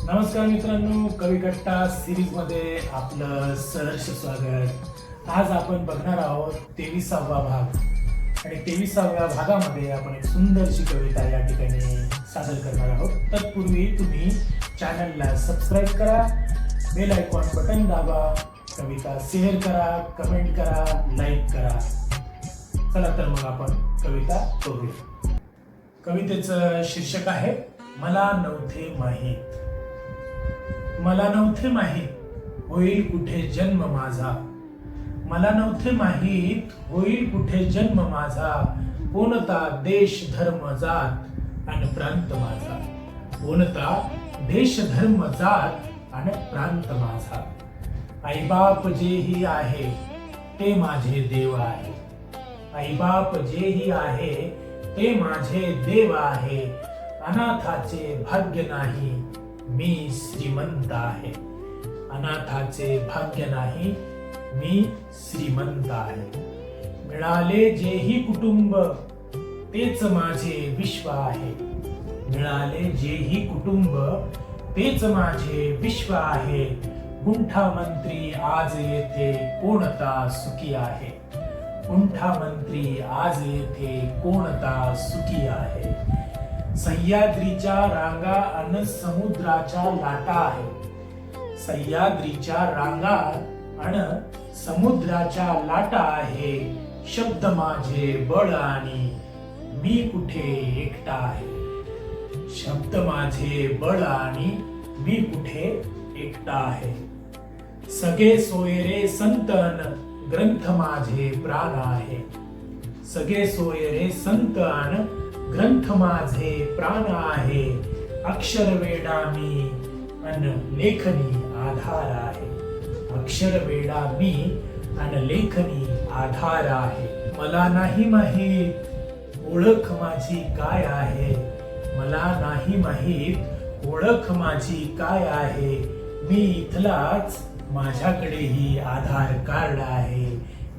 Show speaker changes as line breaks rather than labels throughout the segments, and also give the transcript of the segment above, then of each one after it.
नमस्कार मित्रांनो, कवी कट्टा सिरीज मध्ये आपलं सहर्ष स्वागत. आज आपण बघणार आहोत 23वा भाग आणि 23व्या भागामध्ये आपण एक सुंदरशी कविता या ठिकाणी सादर करणार आहोत. तत्पूर्वी तुम्ही चॅनलला सबस्क्राईब करा, बेल आयकॉन बटन दाबा, कविता शेअर करा, कमेंट करा, लाईक करा. चला तर मग आपण कविता बघूया. कवितेचं शीर्षक आहे मला नव्हते माहीत. मला नव्हते माहीत होईल कुठे जन्म माझा. मला नव्हते माहीत होईल कुठे जन्म माझा. कोणता देश धर्म जात आणि प्रांत माझा. कोणता देश धर्म जात आणि प्रांत माझा. आईबाप जेही आहे ते माझे देव आहे. आईबाप जेही आहे ते माझे देव आहे. अनाथाचे भाग्य नाही मी श्रीमंत आहे. अनाथाचे भाग्य नाही मी श्रीमंत आहे. मिळाले जेही कुटुंब तेच माझे विश्व आहे. मिळाले जेही कुटुंब तेच माझे विश्व आहे. गुंठा मंत्री आज येथे कोणता सुखी आहे. गुंठा मंत्री आज येथे कोणता सुखी आहे. सह्याद्रीच्या रांगा अन समुद्राच्या लाटा आहे. सह्याद्रीच्या रांगा अन समुद्राच्या लाटा आहे. शब्द माझे बळ आणि मी कुठे एकटा आहे. शब्द माझे बळ आणि मी कुठे एकटा आहे. सगळे सोयरे संतन ग्रंथ माझे प्राण आहे. सगळे सोयरे संत अन ग्रंथ माझे प्राण आहे. अक्षर वेडा मी अन लेखनी आधार आहे. अक्षर वेडा मी अन लेखनी आधार आहे. मला नाही माहीत ओळख माझी काय आहे. मला नाही माहीत ओळख माझी काय आहे. मी इथलाच माझ्याकडेही आधार कार्ड आहे.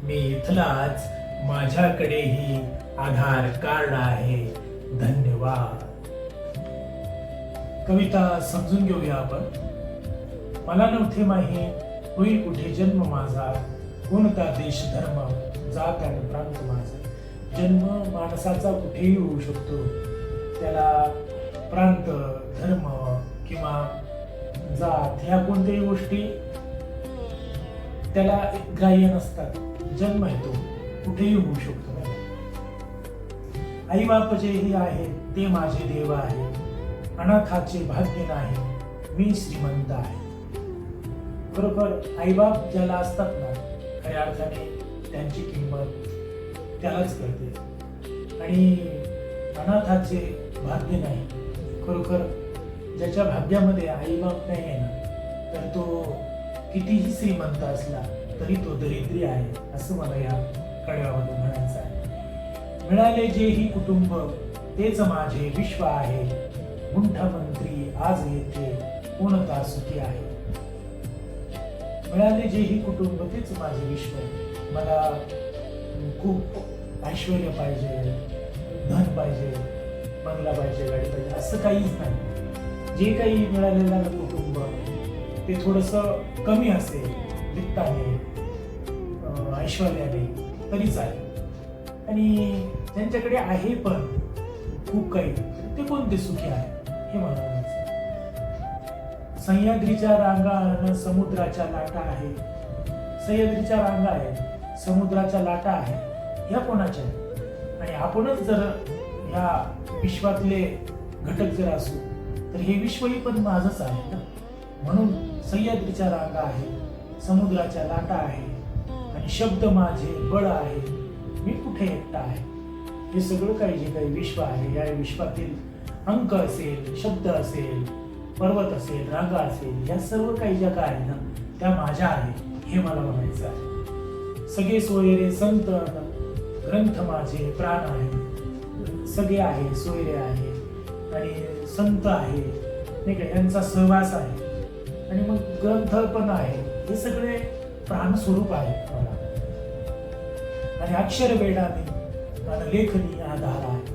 मी इथलाच माझ्याकडेही आधार कार्ड आहे. धन्यवाद. कविता समजून घेऊया आपण. मला नव्हते माहीत होईल कुठे जन्म माझा. कोणता देश धर्म जात आणि प्रांत माझा. जन्म माणसाचा कुठेही होऊ शकतो. त्याला प्रांत, धर्म किंवा जात ह्या कोणत्याही गोष्टी त्याला ग्राह्य नसतात. जन्म आहे तो कुठेही होऊ शकतो. आई बाप जेही आहे ते माझे देव आहे. अनाथाचे भाग्य नाही मी श्रीमंत आहे. खरोखर आईबाप ज्याला असतात ना, खऱ्या अर्थाने त्यांची किंमत त्यालाच कळते. आणि अनाथाचे भाग्य नाही, खरोखर ज्याच्या भाग्यामध्ये आईबाप नाही आहे ना, तर तो कितीही श्रीमंत असला तरी तो दरिद्री आहे, असं मला या कडव्यामधून म्हणायचं आहे. मिळाले जेही कुटुंब तेच माझे विश्व आहे. गुंठा मंत्री आज येथे कोणता सुखी आहे. मिळाले जेही कुटुंब तेच माझे विश्व आहे. मला खूप ऐश्वर्य पाहिजे, धन पाहिजे, बंगला पाहिजे, गाडी पाहिजे असं काहीच नाही. जे काही मिळालेलं कुटुंब ते थोडंसं कमी असेल वित्ताने, ऐश्वर्याने तरीच आहे. आणि ज्यांच्याकडे आहे पण खूप काही ते कोणते सुखी आहे हे मला म्हणायचं. सह्याद्रीच्या रांगा आणि समुद्राच्या लाटा आहे. सह्याद्रीच्या रांगा आहेत, समुद्राच्या लाटा आहेत, ह्या कोणाच्या आहेत. आणि आपणच जर ह्या विश्वातले घटक जर असू तर हे विश्वही पण माझंच आहे ना. म्हणून सह्याद्रीच्या रांगा आहे, समुद्राच्या लाटा आहे आणि शब्द माझे बळ आहे मी कुठे एकटा आहे. हे सगळं काही जे काही विश्व आहे, या विश्वातील अंक असेल, शब्द असेल, पर्वत असेल, रांगा असेल, या सर्व काही ज्या काय आहे ना त्या माझ्या आहे हे मला म्हणायचं आहे. सगळे सोयरे संत ग्रंथ माझे प्राण आहे. सगळे आहे, सोयरे आहे आणि संत आहे नाही का, यांचा सहवास आहे आणि मग ग्रंथ पण आहे. हे सगळे प्राण स्वरूप आहेत मला. आणि अक्षर वेडा मी आणि लेखनी आधार आहे.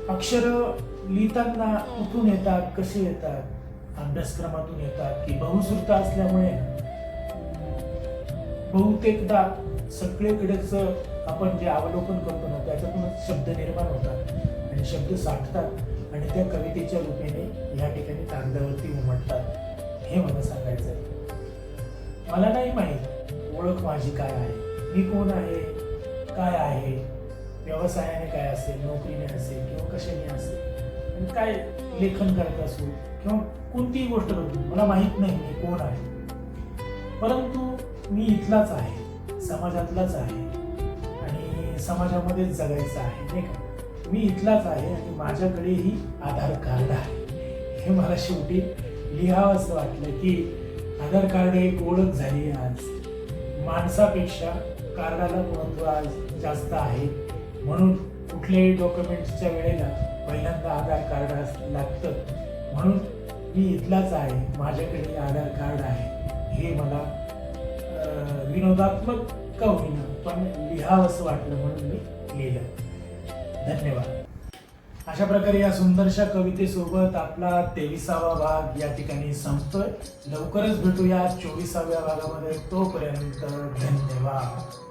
अक्षर लिहिताना कुठून येतात, कसे येतात अभ्यासक्रमातून येतात की बहुश्रुत असल्यामुळे बहुतेकदा सगळीकडेच आपण जे अवलोकन करतो ना त्याच्यातूनच शब्द निर्माण होतात आणि शब्द साठतात आणि त्या कवितेच्या रूपाने या ठिकाणी कागदावरती उमटतात हे मला सांगायचं आहे. मला नाही माहीत ओळख माझी काय आहे, मी कोण आहे, काय आहे, व्यवसायाने काय असेल, नोकरीने असेल किंवा कशाने असेल आणि काय लेखन करत असो किंवा कोणतीही गोष्ट करतो, मला माहीत नाही मी कोण आहे. परंतु मी इथलाच आहे, समाजातलाच आहे आणि समाजामध्येच जगायचं आहे नाही का. मी इथलाच आहे आणि माझ्याकडेही आधार कार्ड आहे. हे मला शेवटी लिहावं असं वाटलं की आधार कार्ड एक ओळख झाली आज. माणसापेक्षा कार्डाला महत्त्व आज जास्त आहे. म्हणून कुठल्याही डॉक्युमेंट्सच्या वेळेला पहिल्यांदा आधार कार्ड लागतं. म्हणून मी इथलाच आहे, माझ्याकडे आधार कार्ड आहे. हे मला विनोदात्मक का होईना पण लिहावं असं वाटलं म्हणून मी लिहिलं. धन्यवाद. अशा प्रकारे या सुंदरशा कवितेसोबत आपला 23वा भाग या ठिकाणी संपतोय. लवकरच भेटूया 24व्या भागामध्ये. तोपर्यंत धन्यवाद.